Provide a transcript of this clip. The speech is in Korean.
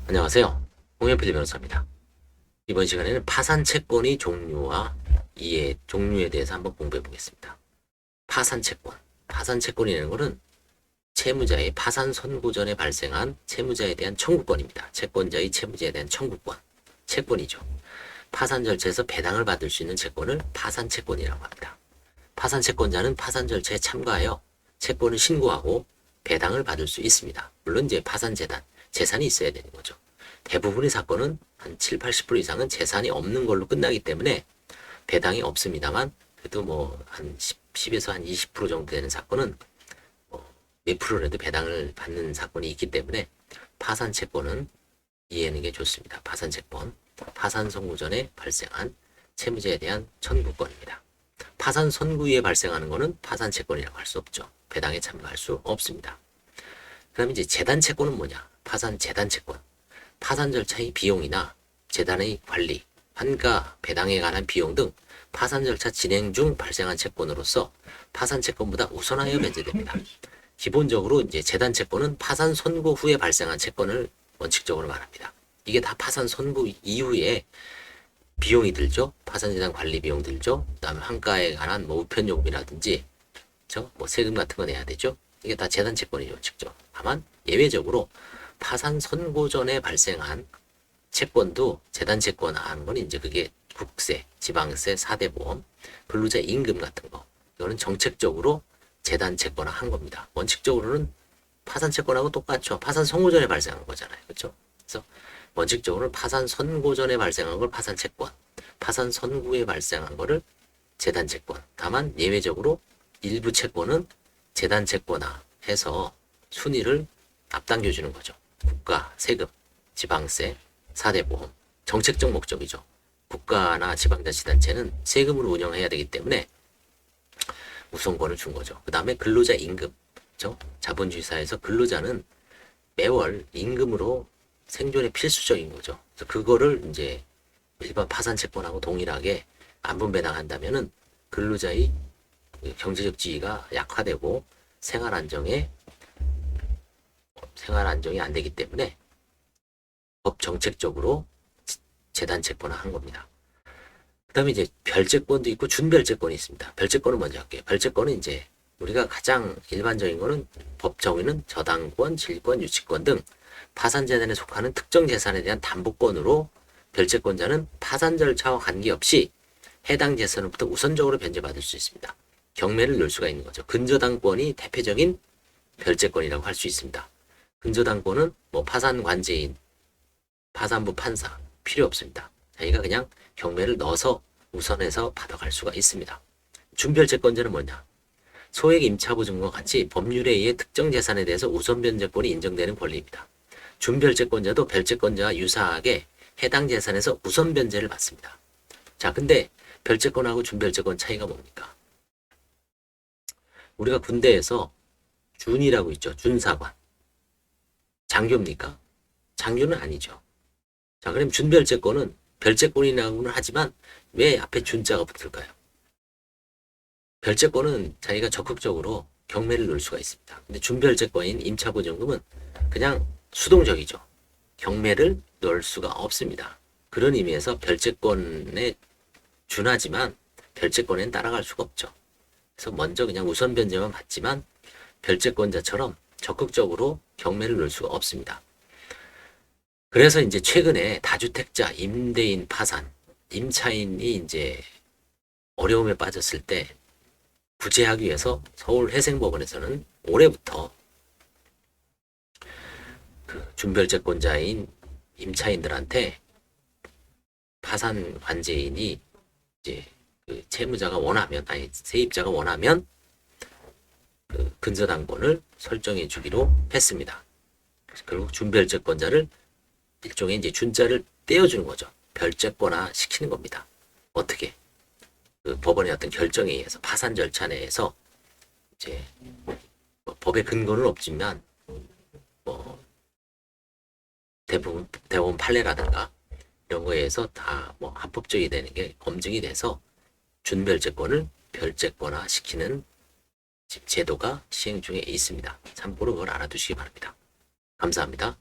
안녕하세요. 홍현필 변호사입니다. 이번 시간에는 파산 채권의 종류와 종류에 대해서 한번 공부해 보겠습니다. 파산 채권. 파산 채권이라는 것은 채무자의 파산 선고 전에 발생한 채무자에 대한 청구권입니다. 채권자의 채무자에 대한 청구권. 채권이죠. 파산 절차에서 배당을 받을 수 있는 채권을 파산 채권이라고 합니다. 파산 채권자는 파산 절차에 참가하여 채권을 신고하고 배당을 받을 수 있습니다. 물론 이제 파산재단, 재산이 있어야 되는 거죠. 대부분의 사건은 한 7, 80% 이상은 재산이 없는 걸로 끝나기 때문에 배당이 없습니다만, 그래도 뭐 한 10에서 한 20% 정도 되는 사건은 몇 프로라도 배당을 받는 사건이 있기 때문에 파산 채권은 이해하는 게 좋습니다. 파산 채권. 파산 선고 전에 발생한 채무자에 대한 청구권입니다. 파산 선고에 발생하는 것은 파산 채권이라고 할 수 없죠. 배당에 참가할 수 없습니다. 그 다음에 이제 재단 채권은 뭐냐? 파산 재단 채권. 파산 절차의 비용이나 재단의 관리, 환가, 배당에 관한 비용 등 파산 절차 진행 중 발생한 채권으로서 파산 채권보다 우선하여 배제됩니다. 기본적으로 이제 재단 채권은 파산 선고 후에 발생한 채권을 원칙적으로 말합니다. 이게 다 파산 선고 이후에 비용이 들죠. 파산재단 관리 비용 들죠. 그다음에 환가에 관한 뭐 우편 요금이라든지 뭐 세금 같은 거 내야 되죠. 이게 다 재단 채권이죠, 직접. 다만 예외적으로 파산 선고 전에 발생한 채권도 재단 채권 하는 건 이제 그게 국세, 지방세, 사대보험, 근로자 임금 같은 거. 이거는 정책적으로 재단 채권화 한 겁니다. 원칙적으로는 파산 채권하고 똑같죠. 파산 선고 전에 발생한 거잖아요. 그렇죠? 그래서 원칙적으로 파산 선고 전에 발생한 걸 파산 채권, 파산 선고에 발생한 거를 재단 채권. 다만 예외적으로 일부 채권은 재단 채권화 해서 순위를 앞당겨 주는 거죠. 국가, 세금, 지방세, 사대보험. 정책적 목적이죠. 국가나 지방자치단체는 세금으로 운영해야 되기 때문에 우선권을 준 거죠. 그 다음에 근로자 임금. 그렇죠? 자본주의 사회에서 근로자는 매월 임금으로 생존에 필수적인 거죠. 그래서 그거를 이제 일반 파산 채권하고 동일하게 안분 배당한다면은 근로자의 경제적 지위가 약화되고 생활 안정이 안 되기 때문에 법 정책적으로 재단 채권화 한 겁니다. 그 다음에 이제 별채권도 있고 준별채권이 있습니다. 별채권은 먼저 할게요. 별채권은 이제 우리가 가장 일반적인 거는 법 정의는 저당권, 질권, 유치권 등 파산재단에 속하는 특정 재산에 대한 담보권으로 별채권자는 파산 절차와 관계없이 해당 재산으로부터 우선적으로 변제받을 수 있습니다. 경매를 넣을 수가 있는 거죠. 근저당권이 대표적인 별채권이라고 할 수 있습니다. 근저당권은 뭐 파산관제인, 파산부 판사 필요 없습니다. 자기가 그냥 경매를 넣어서 우선해서 받아갈 수가 있습니다. 준별채권자는 뭐냐? 소액 임차보증과 같이 법률에 의해 특정 재산에 대해서 우선 변제권이 인정되는 권리입니다. 준별채권자도 별채권자와 유사하게 해당 재산에서 우선 변제를 받습니다. 자, 근데 별채권하고 준별채권 차이가 뭡니까? 우리가 군대에서 준이라고 있죠. 준사관. 장교입니까? 장교는 아니죠. 자, 그럼 준별채권은 별채권이라고는 하지만 왜 앞에 준자가 붙을까요? 별채권은 자기가 적극적으로 경매를 넣을 수가 있습니다. 근데 준별채권인 임차보증금은 그냥 수동적이죠. 경매를 넣을 수가 없습니다. 그런 의미에서 별채권에 준하지만 별채권엔 따라갈 수가 없죠. 그래서 먼저 그냥 우선 변제만 받지만 별채권자처럼 적극적으로 경매를 넣을 수가 없습니다. 그래서 이제 최근에 다주택자, 임대인 파산, 임차인이 이제 어려움에 빠졌을 때 구제하기 위해서 서울회생법원에서는 올해부터 그 준별채권자인 임차인들한테 파산 관제인이 이제 그 채무자가 원하면, 아니 세입자가 원하면 그 근저당권을 설정해 주기로 했습니다. 그리고 준별채권자를 일종의 이제 준자를 떼어주는 거죠. 별채권화 시키는 겁니다. 어떻게? 그 법원의 어떤 결정에 의해서 파산 절차 내에서 이제 뭐 법의 근거는 없지만 뭐 대법원 판례라든가 이런 거에 의해서 다 뭐 합법적이 되는 게 검증이 돼서 준별채권을 별채권화 시키는 제도가 시행 중에 있습니다. 참고로 그걸 알아두시기 바랍니다. 감사합니다.